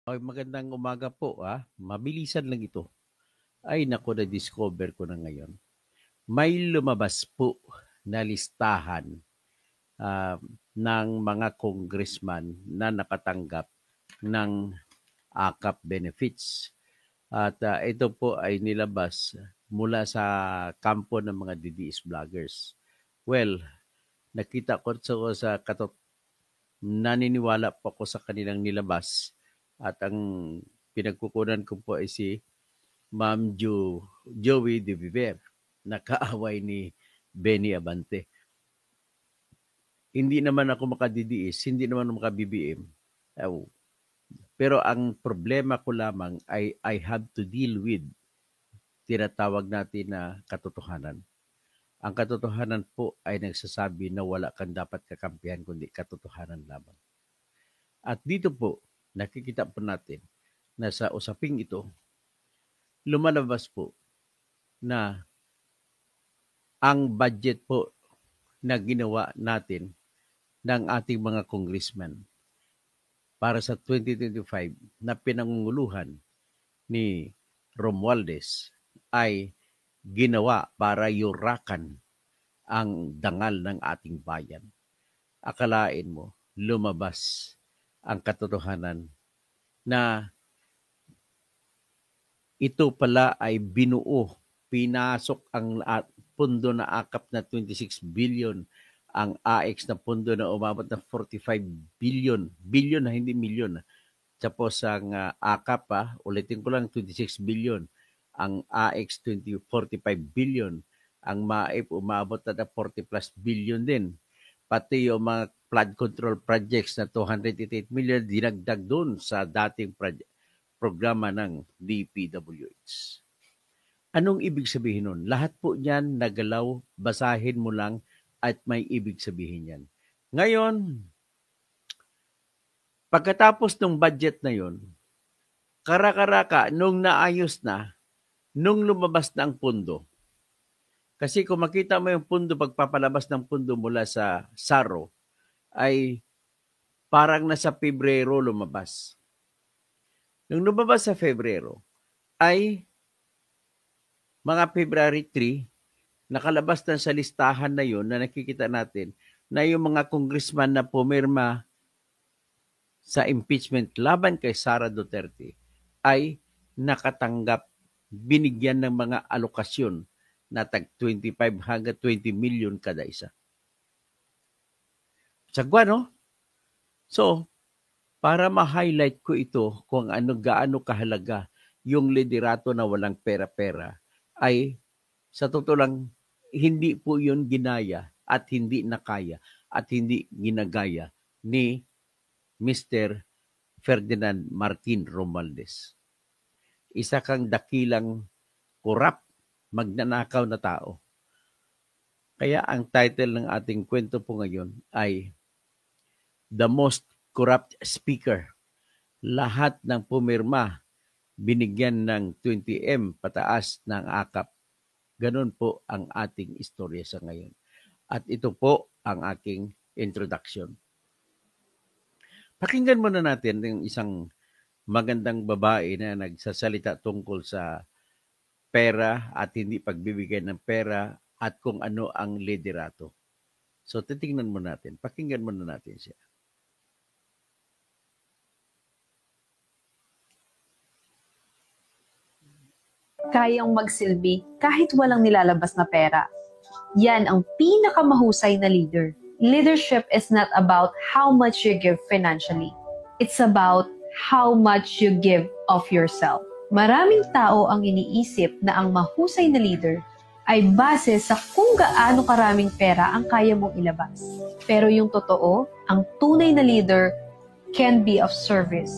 Ay, magandang umaga po, Mabilisan lang ito. Ay, naku, na-discover ko na ngayon. May lumabas po na listahan ah, ng mga congressman na nakatanggap ng AKAP benefits. At ito po ay nilabas mula sa kampo ng mga DDS vloggers. Well, nakita ko sa naniniwala po ako sa kanilang nilabas at ang pinagkukunan ko po ay si Ma'am Joey De Viver, na kaaway ni Benny Abante. Hindi naman ako makadidiis, hindi naman ako maka-BBM. Pero ang problema ko lamang ay I have to deal with tinatawag natin na katotohanan. Ang katotohanan po ay nagsasabi na wala kang dapat kakampihan kundi katotohanan lamang. At dito po, nakikita po natin na sa usaping ito, lumalabas po na ang budget po na ginawa natin ng ating mga congressman para sa 2025 na pinangunguluhan ni Romualdez ay ginawa para yurakan ang dangal ng ating bayan. Akalain mo, lumabas ang katotohanan na ito pala ay binuo, pinasok ang pundo na akap na 26 billion, ang AX na pundo na umabot na 45 billion, billion na hindi milyon. Tapos ang akap, ulitin ko lang, 26 billion, ang AX 45 billion, ang MAIP umabot na 40 plus billion din. Pati yung mga flood control projects na 288 million, dinagdag doon sa dating programa ng DPWH. Anong ibig sabihin nun? Lahat po niyan nagalaw, basahin mo lang at may ibig sabihin yan. Ngayon, pagkatapos ng budget na yon, kara-karaka, nung naayos na, nung lumabas na ang pundo, kasi kung makita mo yung pundo, pagpapalabas ng pundo mula sa SARO, ay parang nasa Pebrero lumabas. Nung lumabas sa Pebrero, ay mga February 3, nakalabas na sa listahan na yun na nakikita natin na yung mga congressman na pumirma sa impeachment laban kay Sara Duterte ay nakatanggap, binigyan ng mga alokasyon na tag 25 hanggang 20 million kada isa. Sagwa, no? So, para ma-highlight ko ito kung gaano kahalaga yung liderato na walang pera-pera, ay sa totoo lang, hindi po yun ginaya at hindi nakaya at hindi ginagaya ni Mr. Ferdinand Martin Romualdez. Isa kang dakilang korap, magnanakaw na tao. Kaya ang title ng ating kwento po ngayon ay The Most Corrupt Speaker. Lahat ng pumirma, binigyan ng 20M pataas ng akap. Ganun po ang ating istorya sa ngayon. At ito po ang aking introduction. Pakinggan muna natin yung isang magandang babae na nagsasalita tungkol sa pera at hindi pagbibigay ng pera at kung ano ang liderato. So titingnan mo natin, pakinggan muna natin siya. Kayang magsilbi kahit walang nilalabas na pera. Yan ang pinakamahusay na leader. Leadership is not about how much you give financially. It's about how much you give of yourself. Maraming tao ang iniisip na ang mahusay na leader ay base sa kung gaano karaming pera ang kaya mong ilabas. Pero yung totoo, ang tunay na leader can be of service.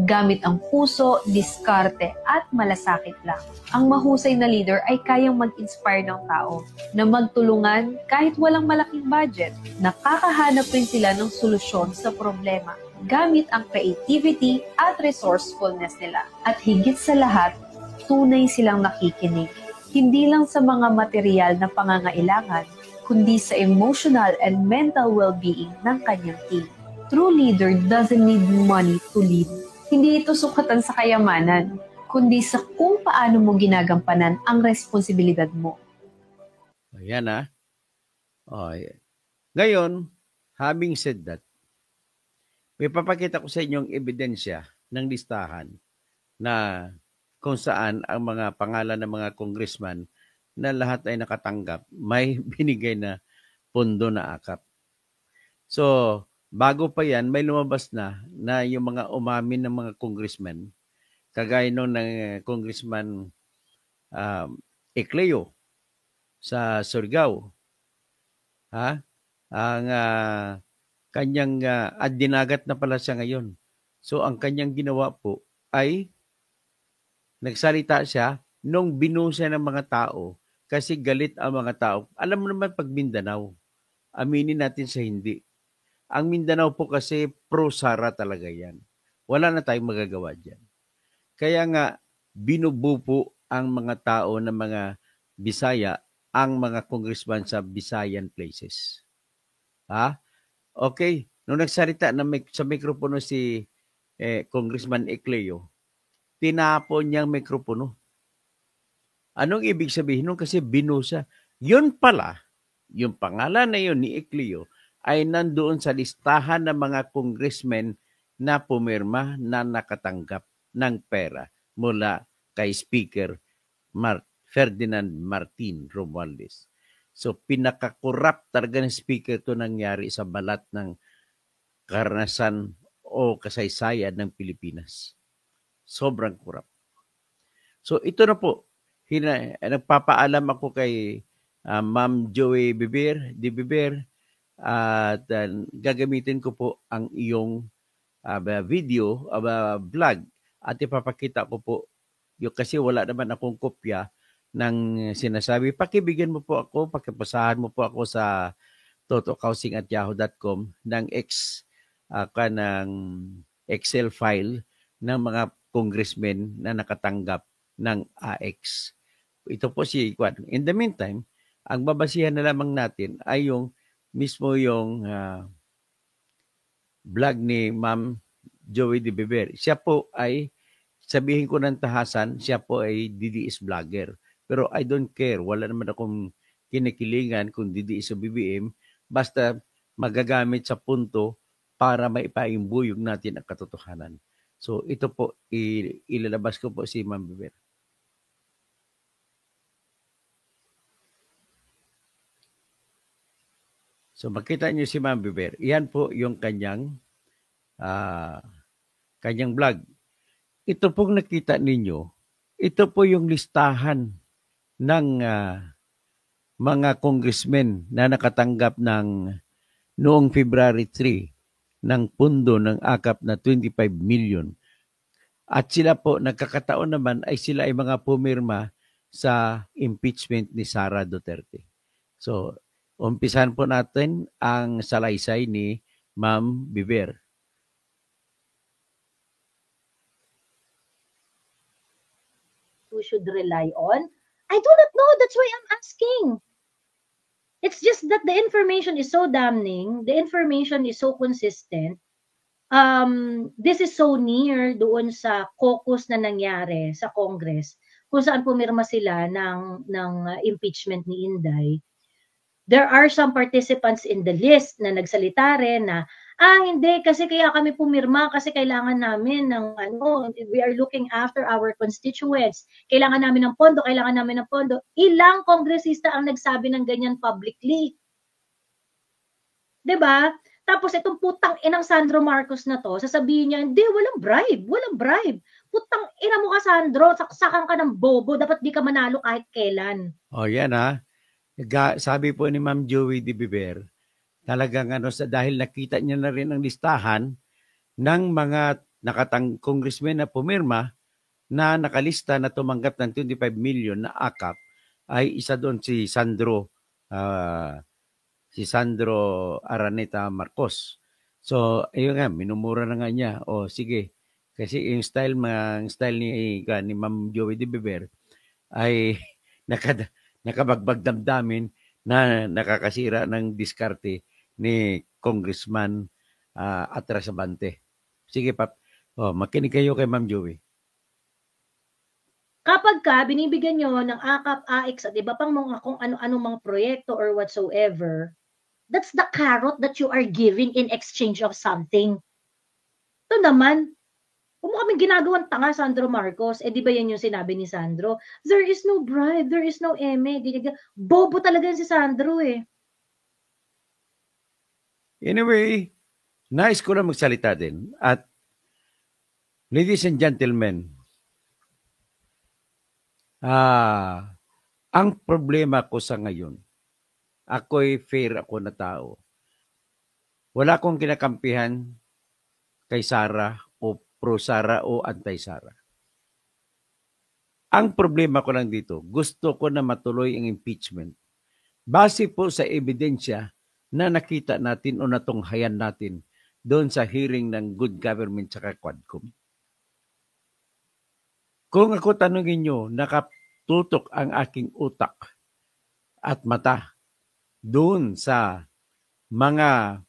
Gamit ang puso, diskarte, at malasakit lang. Ang mahusay na leader ay kayang mag-inspire ng tao na magtulungan kahit walang malaking budget. Nakakahanap rin sila ng solusyon sa problema gamit ang creativity at resourcefulness nila. At higit sa lahat, tunay silang nakikinig. Hindi lang sa mga material na pangangailangan, kundi sa emotional and mental well-being ng kanyang team. True leader doesn't need money to lead. Hindi ito sukatan sa kayamanan, kundi sa kung paano mo ginagampanan ang responsibilidad mo. Ayan Ngayon, having said that, may papakita ko sa inyong ebidensya ng listahan na kung saan ang mga pangalan ng mga congressman na lahat ay nakatanggap, may binigay na pondo na akap. So, bago pa yan, may lumabas na yung mga umamin ng mga congressman, kagaya nung ng Congressman Ecleo sa Surigao. Ang kanyang at dinagat na pala siya ngayon. So, ang kanyang ginawa po ay nagsalita siya nung binusa ng mga tao kasi galit ang mga tao. Alam mo naman pag Mindanao, aminin natin sa hindi. Ang Mindanao po kasi pro-Sara talaga yan. Wala na tayong magagawa dyan. Kaya nga, binubupo ang mga tao ng mga Bisaya, ang mga congressman sa Visayan places. Okay. Nung nagsalita sa mikropono si Congressman Ecleo, tinapon niyang mikropono. Anong ibig sabihin nun? Kasi binusa. Yun pala, yung pangalan na yun ni Ecleo, ay nandoon sa listahan ng mga congressmen na pumirma na nakatanggap ng pera mula kay Speaker Ferdinand Martin Romualdez. So pinakakorrupt talaga ng Speaker to nangyari sa balat ng karanasan o kasaysayan ng Pilipinas. Sobrang korrupt. So ito na po, nagpapaalam ako kay Ma'am Joey de Biber, at gagamitin ko po ang iyong video, vlog, at ipapakita ko po kasi wala naman akong kopya ng sinasabi. Pakibigyan mo po ako, pakipasahan mo po ako sa totokausing@yahoo.com ng ng Excel file ng mga congressmen na nakatanggap ng AX. Ito po si Juan. In the meantime, ang babasihan na lamang natin ay yung vlog ni Ma'am Joey de Biber. Siya po ay, sabihin ko ng tahasan, siya po ay DDS vlogger. Pero I don't care. Wala naman akong kinikilingan kung DDS o BBM. Basta magagamit sa punto para maipaimbuyog natin ang katotohanan. So ito po, ilalabas ko po si Ma'am Biber. So makita niyo si Ma'am Biber. Yan po yung kanyang vlog. Ito pong nakita ninyo, ito po yung listahan ng mga congressmen na nakatanggap noong February 3 ng pundo ng akap na 25 million. At sila po, nagkakataon naman ay sila ay mga pumirma sa impeachment ni Sara Duterte. So, umpisahan po natin ang salaysay ni Ma'am Biber. We should rely on? I do not know. That's why I'm asking. It's just that the information is so damning. The information is so consistent. This is so near doon sa caucus na nangyari sa Congress kung saan pumirma sila ng impeachment ni Inday. There are some participants in the list na nagsalita rin na hindi kasi kaya kami pumirma kasi kailangan namin ng we are looking after our constituents. Kailangan namin ng pondo, Ilang kongresista ang nagsabi ng ganyan publicly? 'Di ba? Tapos itong putang inang Sandro Marcos na to, sasabihin niya, hindi, walang bribe. Putang ina mo ka, Sandro, saksakan ka ng bobo, dapat di ka manalo kahit kailan. Yan Sabi po ni Ma'am Joey de Biber, talagang dahil nakita niya na rin ang listahan ng mga congressmen na pumirma na nakalista na tumanggap ng 25 million na akap, ay isa doon si Sandro Araneta Marcos. So, ayun nga, minumura na nga niya. Sige. Kasi yung style ni Ma'am Joey de Biber ay nakabagbag damdamin na nakakasira ng diskarte ni Congressman Atras Abante. Sige, Pap. Makinig kayo kay Ma'am Joey. Kapag binibigyan nyo ng AKAP, AX at iba pang mga kung ano-ano mga proyekto or whatsoever, that's the carrot that you are giving in exchange of something. Ito naman, kung kami ginagawang tanga, Sandro Marcos, di ba yan yung sinabi ni Sandro? There is no bribe, there is no eme. Bobo talaga yan si Sandro eh. Anyway, nais ko na magsalita din. At ladies and gentlemen, ang problema ko sa ngayon, ako'y fair ako na tao. Wala akong kinakampihan kay Sara o pro-Sara o anti-Sara. Ang problema ko lang dito, gusto ko na matuloy ang impeachment. Base po sa ebidensya na nakita natin o natunghayan natin doon sa hearing ng Good Government sa Quadcom. Kung ako tanungin nyo, nakatutok ang aking utak at mata doon sa mga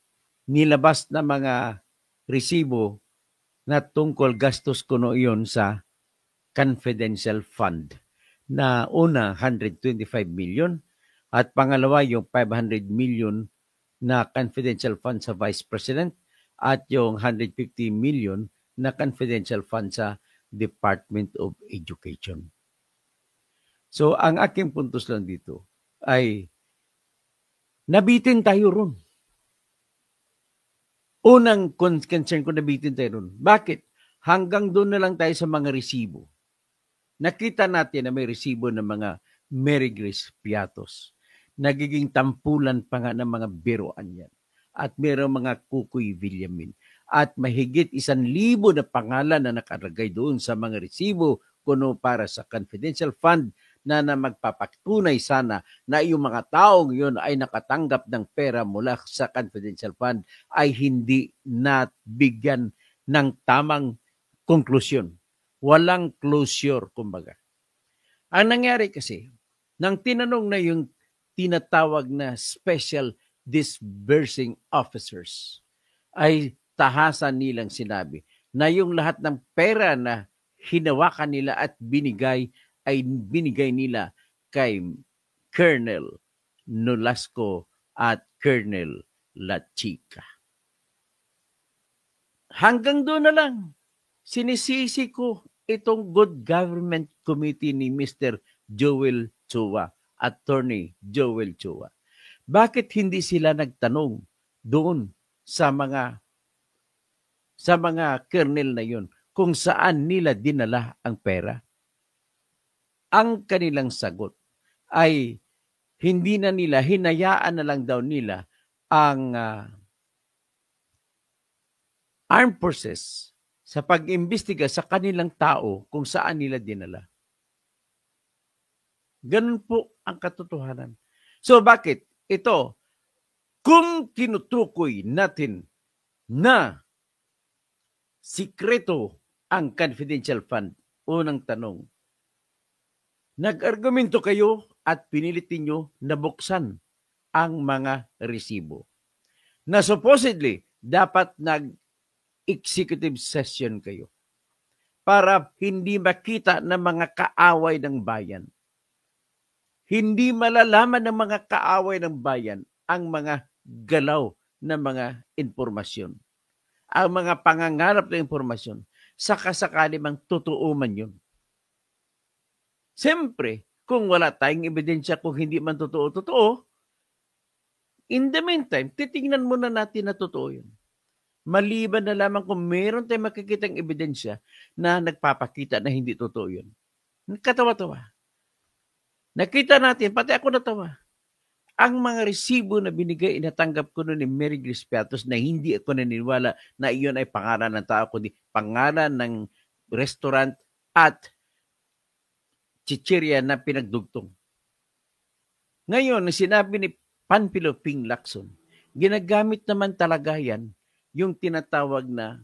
nilabas na mga resibo na tungkol gastos ko noon sa confidential fund na una 125 million at pangalawa yung 500 million na confidential fund sa Vice President at yung 150 million na confidential fund sa Department of Education. So ang aking puntos lang dito ay nabitin tayo ron. Unang concern ko, nabitin tayo ron. Bakit? Hanggang doon na lang tayo sa mga resibo. Nakita natin na may resibo ng mga Mary Grace Piatos. Nagiging tampulan pa nga ng mga biroan yan. At mayroong mga Kukoy Villamin. At mahigit 1,000 na pangalan na nakalagay doon sa mga resibo kuno para sa confidential fund na magpapatunay sana na yung mga taong yun ay nakatanggap ng pera mula sa confidential fund ay hindi nabigyan ng tamang konklusyon. Walang closure, kumbaga. Ang nangyari kasi, nang tinanong na yung tinatawag na special disbursing officers, ay tahasan nilang sinabi na yung lahat ng pera na hinawakan nila at binigay ay binigay nila kay Colonel Nolasco at Colonel Lachica. Hanggang doon na lang, sinisisi ko itong Good Government Committee ni Mr. Joel Chua, Attorney Joel Chua. Bakit hindi sila nagtanong doon sa mga colonel na yun kung saan nila dinala ang pera? Ang kanilang sagot ay hindi na nila, hinayaan na lang daw nila ang armed forces sa pag-imbestiga sa kanilang tao kung saan nila dinala. Ganun po ang katotohanan. So bakit? Ito, kung tinutukoy natin na sikreto ang confidential fund, unang tanong, nag-argumento kayo at pinilit niyo na buksan ang mga resibo na supposedly dapat nag-executive session kayo para hindi makita ng mga kaaway ng bayan. Hindi malalaman ng mga kaaway ng bayan ang mga galaw ng mga impormasyon, ang mga pangangarap na impormasyon, sakasakali mang totoo man yun. Siyempre, kung wala tayong ebidensya kung hindi man totoo, in the meantime, titingnan muna natin na totoo yun. Maliban na lamang kung meron tayong makikitang ebidensya na nagpapakita na hindi totoo yun. Katawa-tawa. Nakita natin, pati ako natawa, ang mga resibo na binigay, inatanggap ko noon ni Mary Grace Piatos na hindi ako naniniwala na iyon ay pangalan ng tao, kundi pangalan ng restaurant at chichirya na pinagdugtong. Ngayon, sinabi ni Panfilo Ping Lacson, ginagamit naman talaga yan yung tinatawag na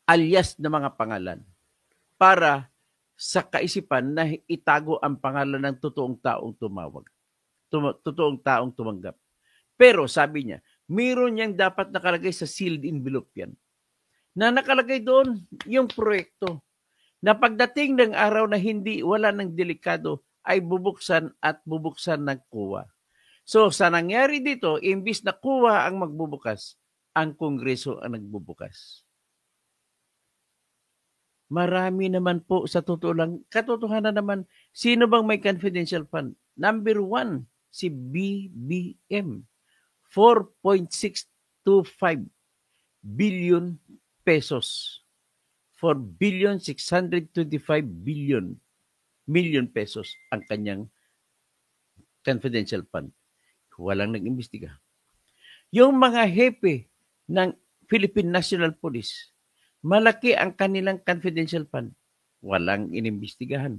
alias na mga pangalan para sa kaisipan na itago ang pangalan ng totoong taong totoong taong tumanggap. Pero sabi niya, mayroon niyang dapat nakalagay sa sealed envelope yan. na nakalagay doon yung proyekto na pagdating ng araw na wala ng delikado ay bubuksan ng COA. So sa nangyari dito, imbis na COA ang magbubukas, ang Kongreso ang nagbubukas. Marami naman po sa totoo lang, katotohanan naman, sino bang may confidential fund? Number 1, si BBM. 4.625 billion pesos. 4,625 million pesos ang kanyang confidential fund. Walang nag-imbestiga. Yung mga hepe ng Philippine National Police, malaki ang kanilang confidential fund. Walang inimbestigahan.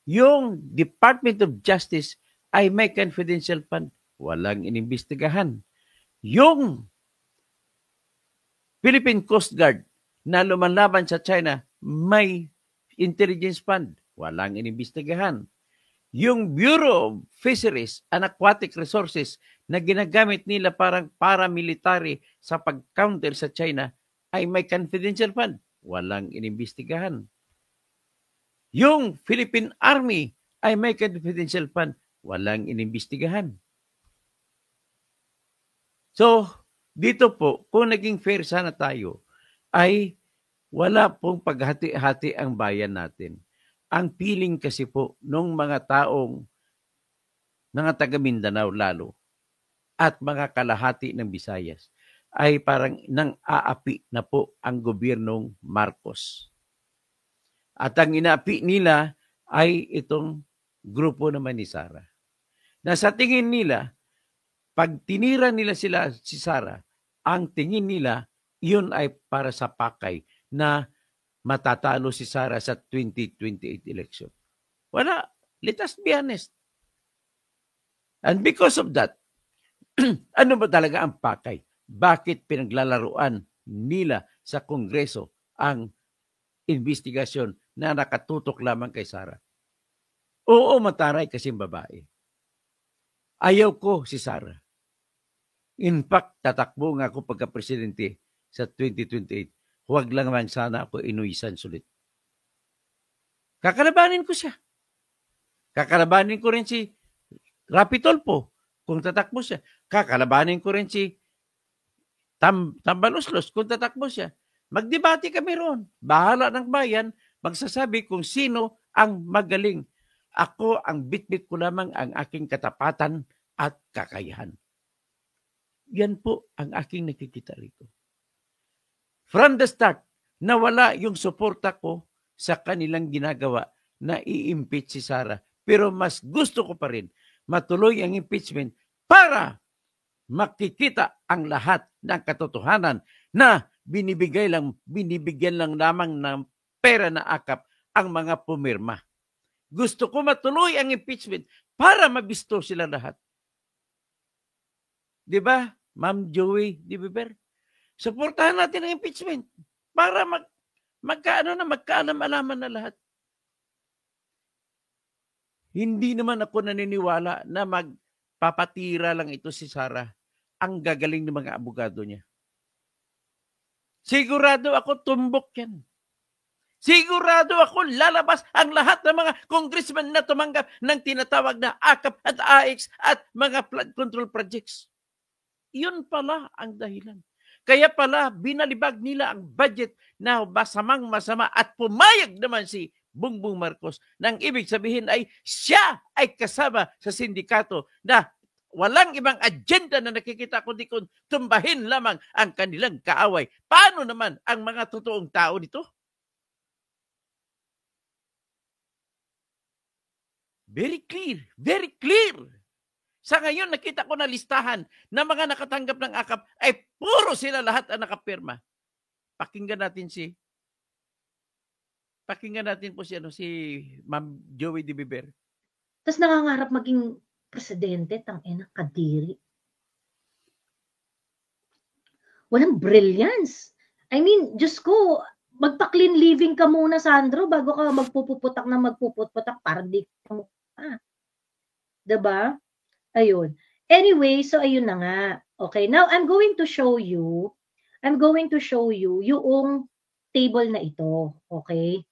Yung Department of Justice ay may confidential fund. Walang inimbestigahan. Yung Philippine Coast Guard na lumanlaban sa China, may intelligence fund. Walang inimbestigahan. Yung Bureau of Fisheries and Aquatic Resources na ginagamit nila parang paramilitary sa pag-counter sa China ay may confidential fund. Walang inimbestigahan. Yung Philippine Army ay may confidential fund. Walang inimbestigahan. So, dito po, kung naging fair sana tayo, ay wala pong paghati-hati ang bayan natin. Ang feeling kasi po nung mga taong mga taga Mindanao lalo at mga kalahati ng Visayas ay parang nang aapi na po ang gobyernong Marcos. At ang inaapi nila ay itong grupo naman ni Sara. Na sa tingin nila, pag tinira nila si Sara, ang tingin nila, yun ay para sa pakay na matatalo si Sara sa 2028 election. Wala. Let us be honest. And because of that, ano ba talaga ang pakay? Bakit pinaglalaruan nila sa Kongreso ang investigasyon na nakatutok lamang kay Sara? Oo, mataray kasing babae. Ayaw ko si Sara. In fact, tatakbo nga ako pagka-presidente sa 2028. Huwag lang naman sana ako inuisan sulit. Kakalabanin ko siya. Kakalabanin ko rin si Rapi Tulfo kung tatakbo siya. Kakalabanin ko rin si Tambaloslos kung tatakbo siya. Magdebate kami roon. Bahala ng bayan, magsasabi kung sino ang magaling. Ako ang bitbit ko lamang ang aking katapatan at kakayahan. Yan po ang aking nakikita rito. From the start, nawala yung suporta ko sa kanilang ginagawa na i-impeach si Sara. Pero mas gusto ko pa rin matuloy ang impeachment para makikita ang lahat ng katotohanan na binibigyan lang lamang ng pera na akap ang mga pumirma. Gusto ko matuloy ang impeachment para mabisto sila lahat. Diba, Ma'am Joey Di Biber? Suportahan natin ang impeachment para magkaalam-alaman na lahat. Hindi naman ako naniniwala na magpapatira lang ito si Sara. Ang gagaling ng mga abogado niya. Sigurado ako tumbok yan. Sigurado ako lalabas ang lahat ng mga congressman na tumanggap ng tinatawag na AKAP at AX at mga flood control projects. Yun pala ang dahilan. Kaya pala binalibag nila ang budget na masamang masama at pumayag naman si Bongbong Marcos nang ibig sabihin ay siya ay kasama sa sindikato na walang ibang agenda na nakikita kundi kung tumbahin lamang ang kanilang kaaway. Paano naman ang mga totoong tao dito? Very clear, very clear. Sa ngayon, nakita ko na listahan na mga nakatanggap ng AKAP ay puro sila lahat ang nakapirma. Pakinggan natin po si Ma'am Joey Di Biber. Tapos nangangarap maging presidente, tangina, kadiri. Walang brilliance. I mean, Diyos ko, magpa-clean living ka muna, Sandro, bago ka magpuputak para di ka mukha. Diba? Ayun. Anyway, so ayun na nga. Okay, now I'm going to show you I'm going to show you yung table na ito. Okay?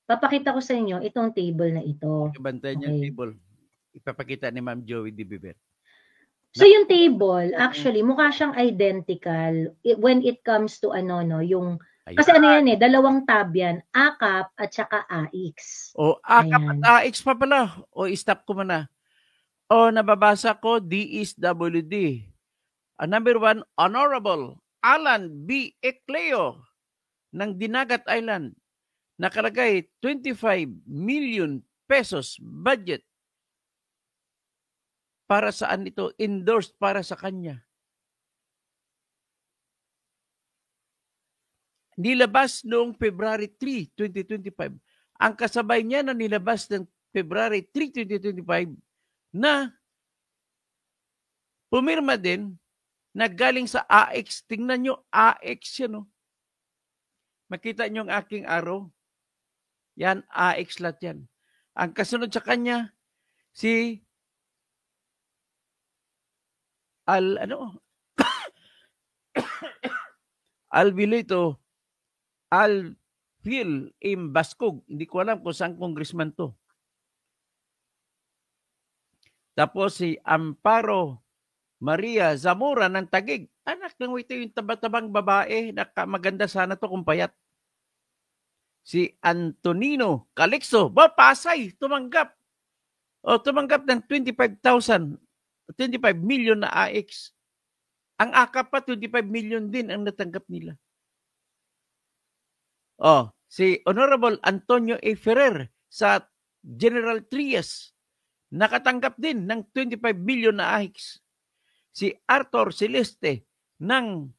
Papakita ko sa inyo itong table na ito. Bantayan yung table. Ipapakita ni Ma'am Joey Di Biber. So yung table, actually, mukha siyang identical when it comes to yung kasi yan dalawang tab yan, AKAP at saka AX. O, AKAP at AX pa pala. O, stop ko muna. O, nababasa ko, DSWD. Number 1, Honorable Alan B. Ecleo ng Dinagat Island. Nakalagay, 25 million pesos budget. Para saan ito? Endorsed para sa kanya. Nilabas noong February 3, 2025. Ang kasabay niya na nilabas ng February 3, 2025 na pumirma din na galing sa AX. Tingnan nyo, AX yan. Makita nyo ang aking arrow. Yan, AX lahat yan. Ang kasunod sa kanya, si Alvilito Alvil Bascog. Hindi ko alam kung saan congressman to. Tapos si Amparo Maria Zamora ng Taguig. Anak ng ito yung taba-tabang babae. Maganda sana to kung payat. Si Antonino Calixto. Pasay, tumanggap. Tumanggap ng 25 million na AX. Ang AKAP pa, 25 million din ang natanggap nila. Si Honorable Antonio A. Ferrer sa General Trias, nakatanggap din ng 25 million na AX. Si Arthur Celeste ng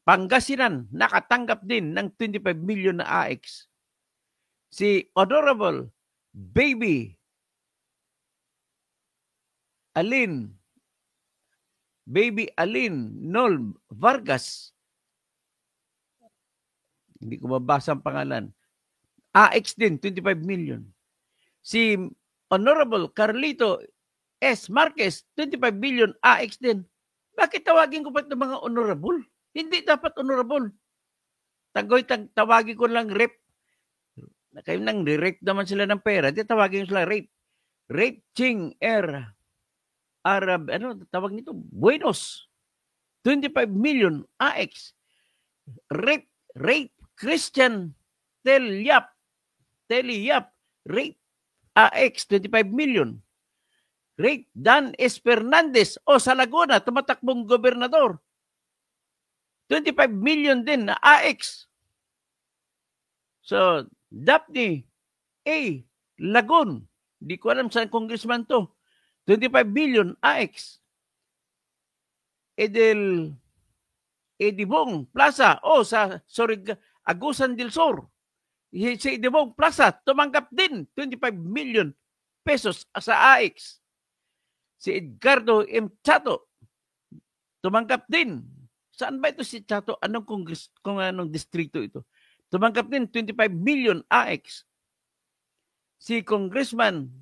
Pangasinan, nakatanggap din ng 25 million na AX. Si Honorable Baby Aline Nol Vargas. Hindi ko mabasa ang pangalan. AX din, 25 million. Si Honorable Carlito S. Marquez, 25 million AX din. Bakit tawagin ko pa ito mga honorable? Hindi dapat honorable. Tawagin ko lang rep. Kayo nang re-rape naman sila ng pera. Di tawagin sila rape. Rape Ching Arab, tawag nito? Buenos. 25 million AX. Rape Christian Telyap. Rape AX, 25 million. Rape Dan S. Fernandez. Sa Laguna, tumatakbong gobernador. 25 million din na AX. So, Daphne A. Lagun. Di ko alam saan congressman to. 25 billion AX. Edibong Plaza. Agusan del Sur. Si Edibong Plaza, tumanggap din 25 million pesos sa AX. Si Edgardo M. Chato, tumanggap din. Saan ba ito si Chato? Kung anong distrito ito? Tumanggap din 25 million AX. Si Congressman,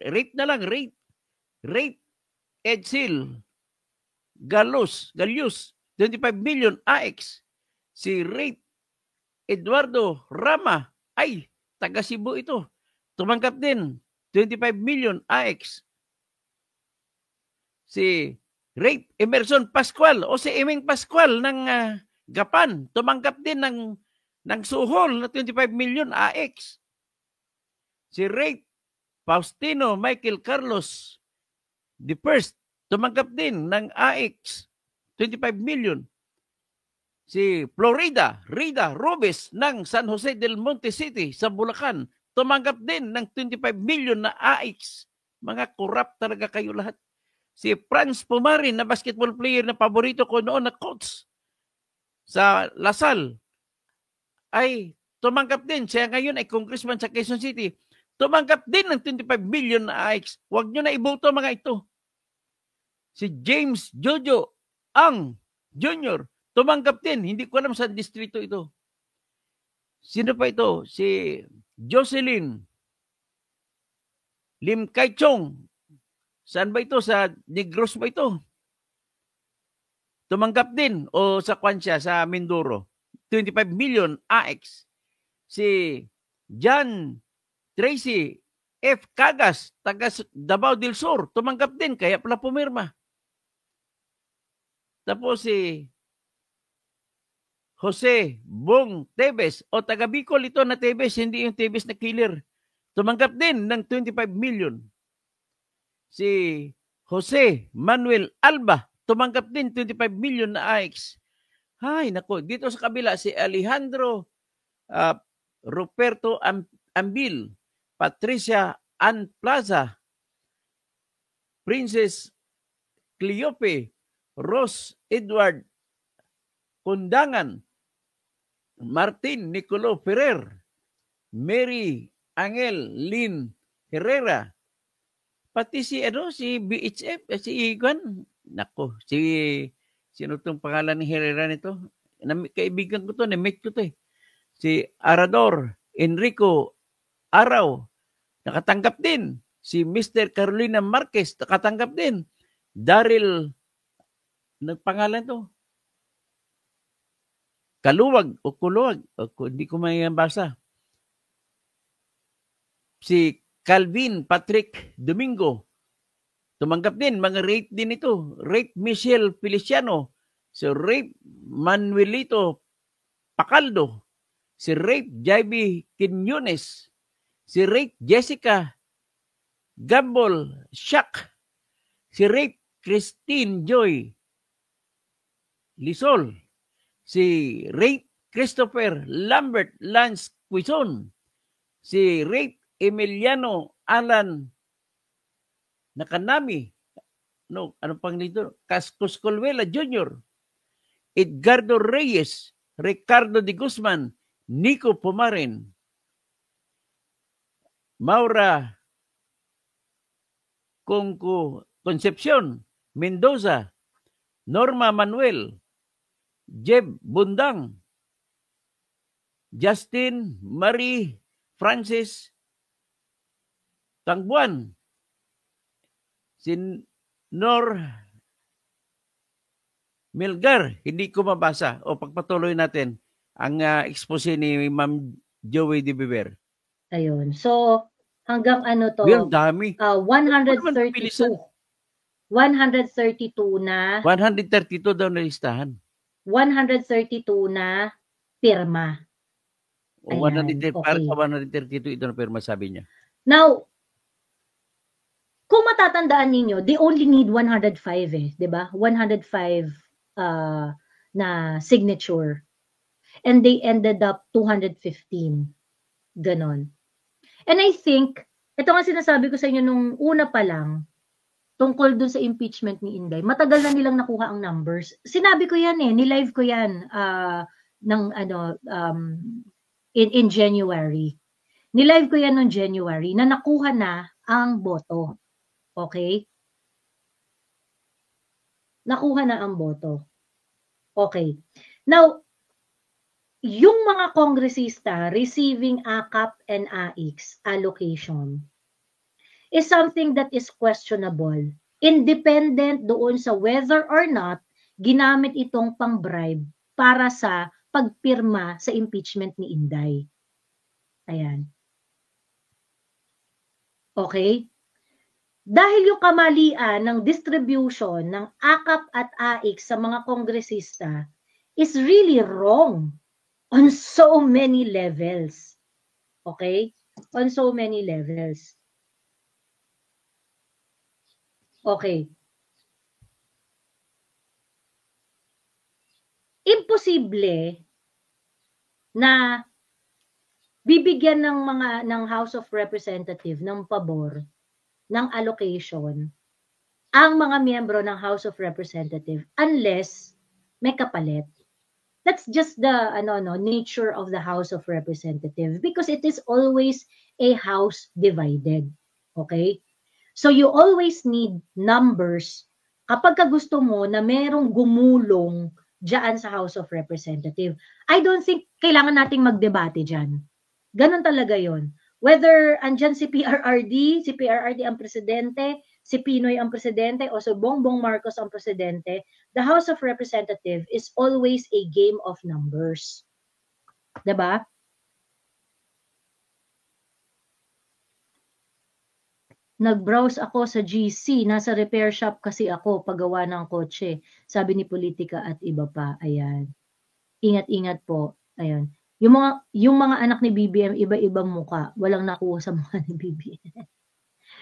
rate na lang, rate Edsel Galius, 25 million AX. Si rate Eduardo Rama, taga Cebu ito. Tumanggap din 25 million AX. Si rate Emerson Pascual si Eming Pascual ng Gapan, tumanggap din ng suhol na 25 million AX. Si Rate Faustino Michael Carlos the First, tumanggap din ng AX, 25 million. Si Rida Robes ng San Jose del Monte City sa Bulacan, tumanggap din ng 25 million na AX. Mga corrupt talaga kayo lahat. Si Franz Pumarin na basketball player na paborito ko noon na coach sa Lasal, ay tumanggap din. Siya ngayon ay congressman sa Quezon City. Tumanggap din ng 25 million na AX. Huwag nyo na iboto mga ito. Si James Jojo Ang Jr. tumanggap din. Hindi ko alam sa distrito ito. Sino pa ito? Si Jocelyn Lim Kai Chong. Saan ba ito? Sa Negros ba ito? tumanggap din o sa Kwansya sa Mindoro. 25 million AX. Si John Tracy F. Cagas, taga Davao del Sur, tumanggap din, kaya pala pumirma. Tapos si Jose Bong Tebes, o taga Bicol ito na Tebes, hindi yung Tebes na killer. Tumanggap din ng 25 million. Si Jose Manuel Alba, tumanggap din 25 million na AX. Hay, nako, dito sa kabila si Alejandro Ruperto Ambil, Patricia Ann Plaza, Princess Cleope, Ross Edward Kundangan, Martin Nicolo Ferrer, Mary Angel Lynn Herrera, pati si BHF, si Igan, nako, sino tong pangalan ni Herrera nito? Kaibigan ko to, na-meet ko to eh. Si Arador Enrico Araw, nakatanggap din. Si Mr. Carolina Marquez, nakatanggap din. Daryl, nagpangalan to? Kaluwag o Kuluwag, hindi ko may basa. Si Calvin Patrick Domingo, tumanggap din, mga rate din ito. Rate Michelle Feliciano, si Rate Manuelito Pacaldo, si Rate Jaibi Quinones, si Rate Jessica Gambol Shak, si Rate Christine Joy Lisol, si Rate Christopher Lambert Lance Quizon, si Rate Emiliano Alan Nakanami, ano pang nito? Cascos Colvela Jr., Edgardo Reyes, Ricardo de Guzman, Nico Pumarin, Maura Concepcion Mendoza, Norma Manuel, Jeb Bundang, Justin Marie Francis Tangbuan, si Nor Milgar, hindi ko mabasa. O pagpatuloy natin ang expose ni Ma'am Joey de Beber. Ayun. So, hanggang ano to? Well, dami. 132. 132 na. 132 daw na listahan. 132 na pirma. O 132, okay. Para sa 132 ito na pirma, sabi niya. Now, kung matatandaan ninyo, they only need 105 eh, 'di ba? 105 na signature. And they ended up 215. Ganon. And I think, ito nga sinasabi ko sa inyo nung una pa lang, tungkol dun sa impeachment ni Inday, matagal na nilang nakuha ang numbers. Sinabi ko yan eh, nilive ko yan in January. Nilive ko yan noong January na nakuha na ang boto. Okay? Nakuha na ang boto. Okay. Now, yung mga kongresista receiving AKAP and AIX allocation is something that is questionable. Independent doon sa whether or not ginamit itong pang-bribe para sa pagpirma sa impeachment ni Inday. Ayan. Okay? Dahil yung kamalian ng distribution ng AKAP at AIX sa mga kongresista is really wrong on so many levels. Okay? On so many levels. Okay. Imposible na bibigyan ng House of Representatives ng pabor ng allocation ang mga miyembro ng House of Representatives unless may kapalit. That's just the nature of the House of Representatives because it is always a house divided. Okay? So you always need numbers kapag gusto mo na merong gumulong diyan sa House of Representatives. I don't think kailangan nating magdebate diyan. Ganon talaga 'yon. Whether andyan si PRRD ang presidente, si Pinoy ang presidente o si Bongbong Marcos ang presidente, the House of Representatives is always a game of numbers. 'Di ba? Nag-browse ako sa GC, nasa repair shop kasi ako paggawa ng kotse, sabi ni Politika at iba pa. Ayan. Ingat-ingat po. Ayan. Yung mga anak ni BBM, iba-ibang muka. Walang nakuha sa mukha ni BBM.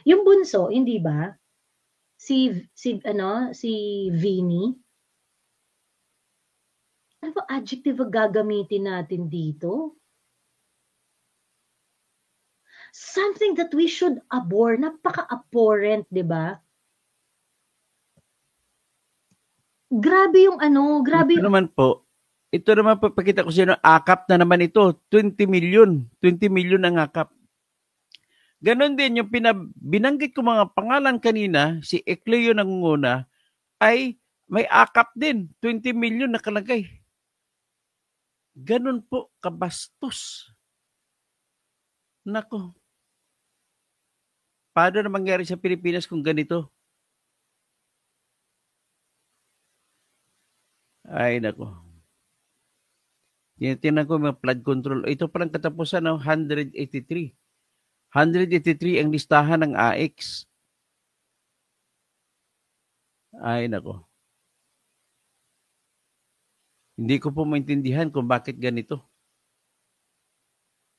Yung bunso, hindi ba? Si Vinny. Ano ba adjective ang gagamitin natin dito? Something that we should abhor. Napaka-abhorrent, di ba? Grabe yung grabe. Ito naman po, pakita ko sino, akap na naman ito. 20 million. 20 million ang akap. Ganon din yung binanggit ko mga pangalan kanina, si Ecleo Nangunguna, ay may akap din. 20 million nakalagay. Ganon po kabastos. Nako. Paano na mangyari sa Pilipinas kung ganito? Ay, nako. Tingnan ko yung flood control. Ito palang katapusan ng 183. 183 ang listahan ng AX. Ay, nako. Hindi ko po maintindihan kung bakit ganito.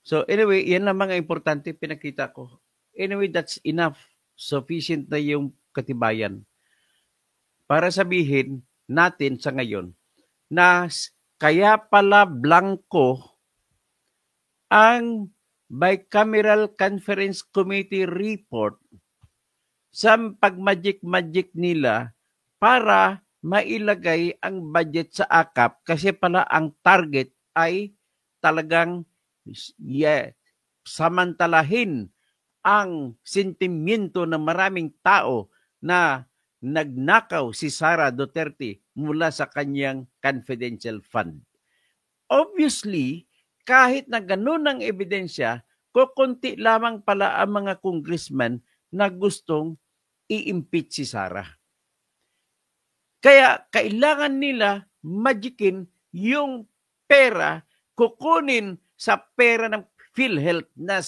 So anyway, yan lang mga importante pinakita ko. Anyway, that's enough. Sufficient na yung katibayan. Para sabihin natin sa ngayon na kaya pala blanco ang Bicameral Conference Committee report sa pagmagic-magic nila para mailagay ang budget sa AKAP kasi pala ang target ay talagang samantalahin ang sentimiento ng maraming tao na nagnakaw si Sara Duterte mula sa kanyang confidential fund. Obviously, kahit na ganun ang ebidensya, kukunti lamang pala ang mga congressman na gustong i-impeach si Sara. Kaya kailangan nila magikin yung pera, kukunin sa pera ng PhilHealth na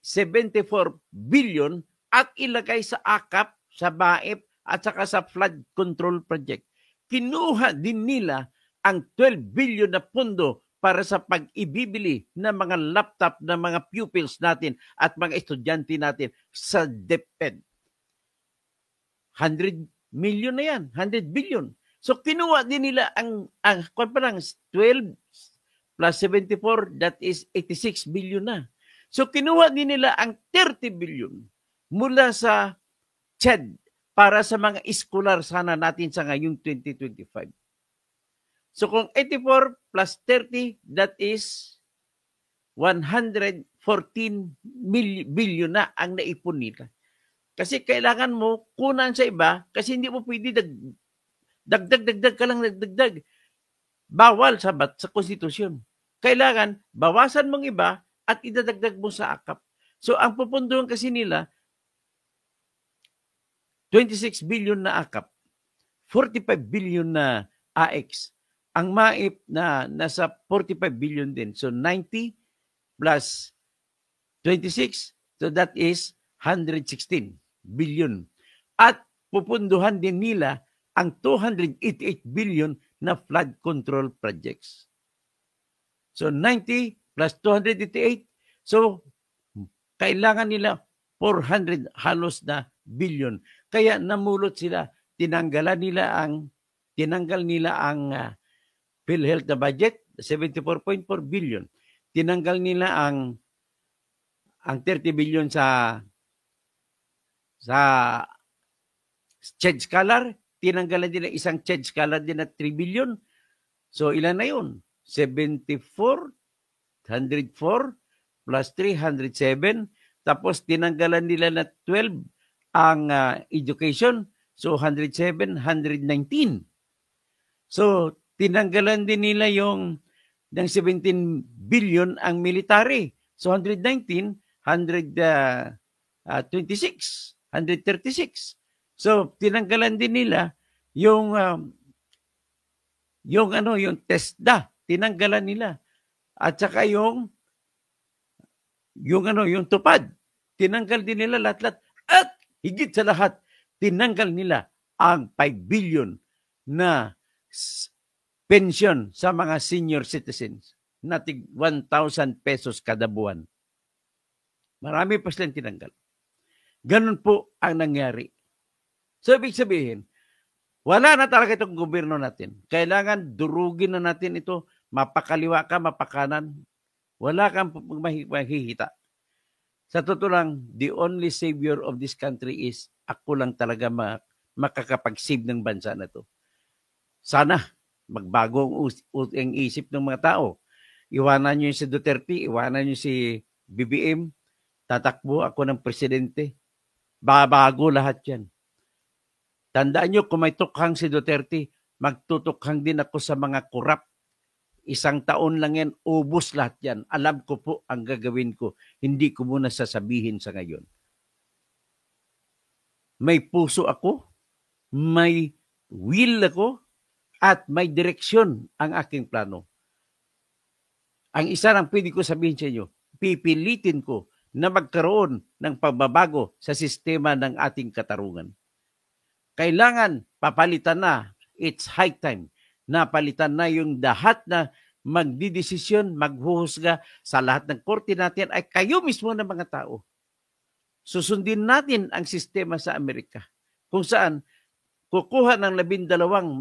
74 billion at ilagay sa AKAP, sa BAIP at saka sa flood control project. Kinuha din nila ang 12 billion na pondo para sa pag-ibibili ng mga laptop ng mga pupils natin at mga estudyante natin sa DepEd. 100 million na yan, 100 billion. So kinuha din nila ang 12 plus 74, that is 86 billion na. So kinuha din nila ang 30 billion mula sa CHED para sa mga eskolar sana natin sa ngayong 2025. So kung 84 plus 30, that is 114 billion na ang naipon nila. Kasi kailangan mo kunan sa iba kasi hindi mo pwede dagdag ka lang dagdag. Bawal sa konstitusyon. Kailangan bawasan mong iba at idadagdag mo sa AKAP. So ang pupunduhan kasi nila 26 billion na AKAP, 45 billion na AX. Ang MAIP na nasa 45 billion din. So 90 plus 26, so that is 116 billion. At pupunduhan din nila ang 288 billion na flood control projects. So 90 plus 288, so kailangan nila 400 halos na billion. Kaya namulot sila, tinanggal nila ang PhilHealth na budget, 74.4 billion. Tinanggal nila ang 30 billion sa CHED Scholar, tinanggalan nila isang CHED Scholar din na 3 billion. So ilan na yun? 74, 104 plus 307. Tapos tinanggalan nila na 12 ang education. So 107, 119. So tinanggalan din nila yung ng 17 billion ang military. So 119, 126. 136. So, tinanggalan din nila yung yung TESDA, tinanggalan nila. At saka yung tupad, tinanggal din nila lahat-lahat. At higit sa lahat, tinanggal nila ang 5 billion na pension sa mga senior citizens na tig 1,000 pesos kada buwan. Marami pa silang tinanggal. Ganun po ang nangyari. So, ibig sabihin, wala na talaga itong gobyerno natin. Kailangan durugin na natin ito. Mapakaliwa ka, mapakanan. Wala kang mahihita. Sa totoo lang, the only savior of this country is ako lang talaga makakapag-save ng bansa na to. Sana magbago ang isip ng mga tao. Iwanan nyo yung si Duterte, iwanan nyo si BBM, tatakbo ako ng presidente. Babago lahat yan. Tandaan nyo, kung may tukhang si Duterte, magtutukhang din ako sa mga korap. 1 taon lang yan, ubos lahat yan. Alam ko po ang gagawin ko. Hindi ko muna sasabihin sa ngayon. May puso ako, may will ako, at may direksyon ang aking plano. Ang isa lang pwede ko sabihin sa inyo, pipilitin ko na magkaroon ng pagbabago sa sistema ng ating katarungan. Kailangan papalitan na, it's high time, na palitan na yung lahat na magdidesisyon, maghuhusga sa lahat ng korte natin ay kayo mismo ng mga tao. Susundin natin ang sistema sa Amerika kung saan kukuha ng 12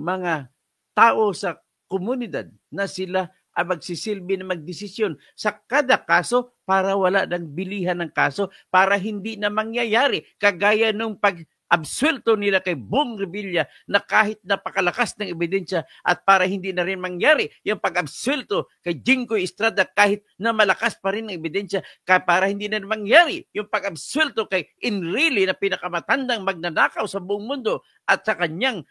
mga tao sa komunidad na sila ang magsisilbi na magdesisyon sa kada kaso para wala ng bilihan ng kaso para hindi na mangyayari kagaya nung pag-absuelto nila kay Bong Revilla na kahit napakalakas ng ebidensya at para hindi na rin mangyari yung pag-absuelto kay Jinggoy Estrada kahit na malakas pa rin ang ebidensya para hindi na mangyari yung pag-absuelto kay Enrile na pinakamatandang magnanakaw sa buong mundo at sa kanyang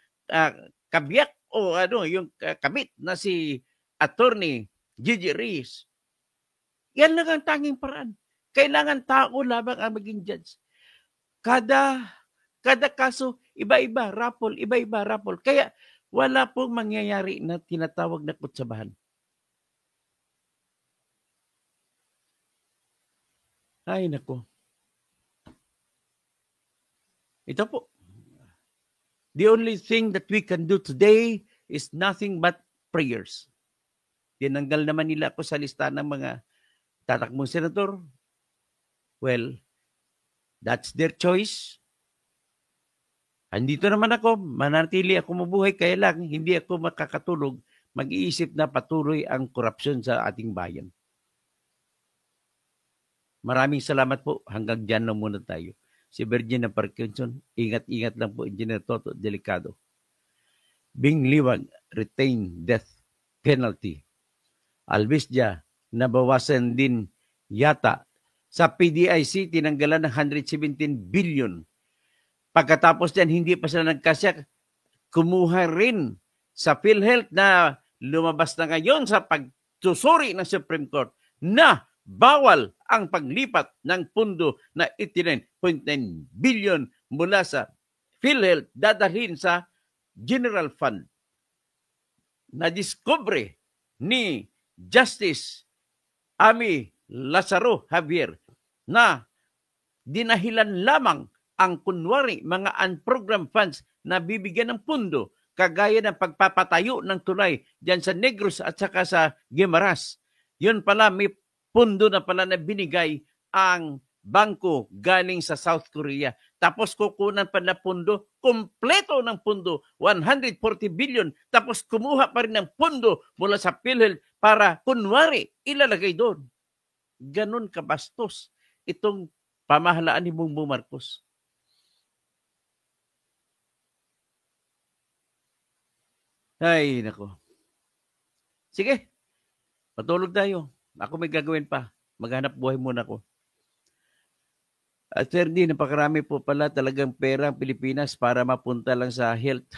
kabiyak o yung kabit na si Attorney Gigi Reyes. Yan lang ang tanging paraan. Kailangan tao lamang ang maging judge. Kada kaso, iba-iba, rapol. Kaya wala pong mangyayari na tinatawag na kutsabahan. Ay, nako. Ito po. The only thing that we can do today is nothing but prayers. Tinanggal naman nila ako sa lista ng mga tatakbong senador. Well, that's their choice. Andito naman ako, manatili ako mabuhay, kaya lang hindi ako makakatulog, mag-iisip na patuloy ang korupsyon sa ating bayan. Maraming salamat po. Hanggang dyan lang muna tayo. Si Virginia Parkinson, ingat-ingat lang po, Engineer Toto Delicado. Bing Liwag, retain death penalty. Albisdia, nabawasan din yata. Sa PDIC, tinanggalan ng 117 billion. Pagkatapos yan, hindi pa sila nagkasya. Kumuha rin sa PhilHealth na lumabas na ngayon sa pagsusuri ng Supreme Court na bawal ang paglipat ng pundo na 89.9 billion mula sa PhilHealth dadalhin sa General Fund. Nadiskubre ni Justice Amy Lazaro Javier na dinahilan lamang ang kunwari mga unprogrammed funds na bibigyan ng pundo kagaya ng pagpapatayo ng tulay diyan sa Negros at saka sa Guimaras. Yun pala may pundo na pala na binigay ang bangko galing sa South Korea. Tapos kukunan pa na pundo, kompleto ng pundo, 140 billion. Tapos kumuha pa rin ng pundo mula sa PhilHealth para kunwari ilalagay doon. Ganon kabastos itong pamahalaan ni Bongbong Marcos. Ay, nako. Sige, patulog tayo. Ako may gagawin pa. Maghanap buhay muna ako. At Sir D, napakarami po pala talagang pera ang Pilipinas para mapunta lang sa health.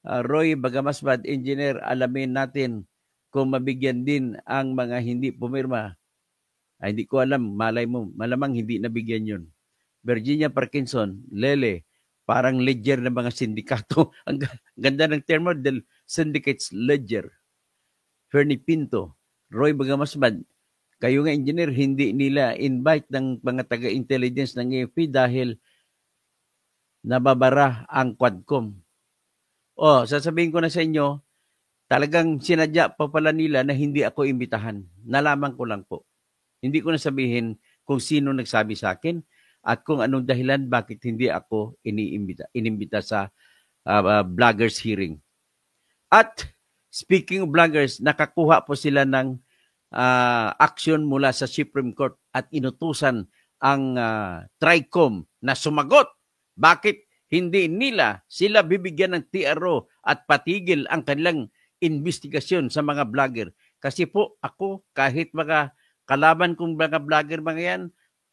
Roy Bagamasbad, engineer, alamin natin kung mabigyan din ang mga hindi pumirma. Ay, hindi ko alam, malay mo, malamang hindi nabigyan yun. Virginia Parkinson, Lele, parang ledger ng mga sindikato. Ang ganda ng termo del syndicates ledger. Fernie Pinto, Roy Bagamasbad, kayo nga engineer, hindi nila invite ng mga taga-intelligence ng AFP dahil nababara ang Quadcom. Sasabihin ko na sa inyo, talagang sinadya pa pala nila na hindi ako imbitahan. Nalaman ko lang po. Hindi ko na sabihin kung sino nagsabi sa akin at kung anong dahilan bakit hindi ako inimbita sa bloggers hearing. At speaking of bloggers, nakakuha po sila ng action mula sa Supreme Court at inutusan ang TRICOM na sumagot. Bakit hindi nila sila bibigyan ng TRO at patigil ang kanilang investigasyon sa mga blogger? Kasi po ako, kahit mga kalaban kong mga blogger mga yan,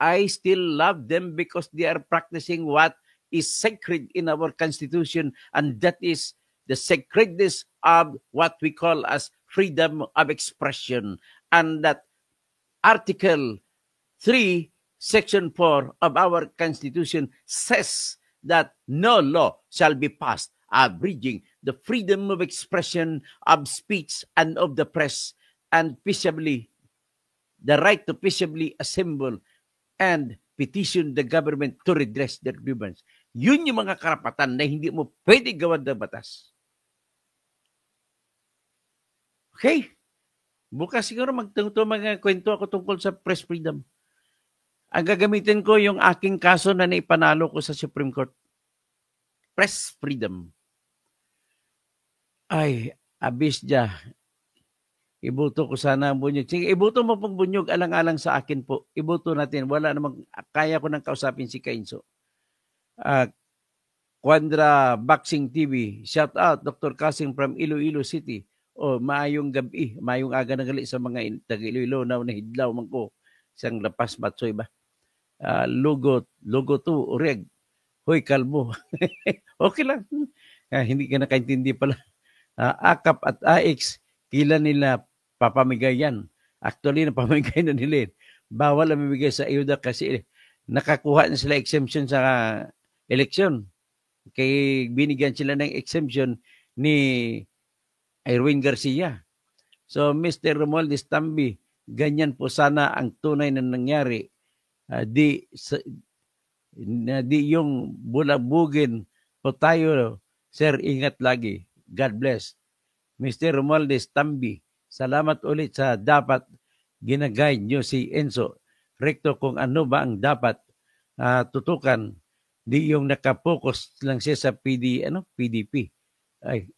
I still love them because they are practicing what is sacred in our Constitution, and that is the sacredness of what we call as freedom of expression. And that Article 3, Section 4 of our Constitution says that no law shall be passed abridging the freedom of expression, of speech, and of the press, and the right to peaceably assemble and petition the government to redress their grievance. Yun yung mga karapatan na hindi mo pwede gawad ng batas. Okay? Bukas siguro mga kwento ako tungkol sa press freedom. Ang gagamitin ko yung aking kaso na naipanalo ko sa Supreme Court. Press freedom. Ay, abis dya. Ibuto ko sana ang bunyog. Sige, ibuto mo pong bunyog alang-alang sa akin po. Ibuto natin. Wala namang, kaya ko nang kausapin si Kainso. Quandra Boxing TV. Shout out, Dr. Kasing from Iloilo City. Maayong gabi. Maayong aga na gali sa mga taga-Iloilo na nahidlaw man ko. Isang lapas matsoy ba? Logo 2, Ureg. Hoy, kalbo. Okay lang. Hindi ka nakaintindi pala. AKAP at AX, kila nila papamigay yan. Actually, napamigay na nila. Bawal ang mamigay sa ayuda kasi nakakuha na sila exemption sa eleksyon. Kaya binigyan sila ng exemption ni Irwin Garcia. So, Mr. Romualdez Tambi, ganyan po sana ang tunay na nangyari. Di yung bulabugin po tayo. Sir, ingat lagi. God bless. Mr. Romualdez Tambi, salamat ulit sa dapat ginagay nyo si Enzo. Rekto kung ano ba ang dapat tutukan. Di yung nakapokus lang siya sa PDP. Ay,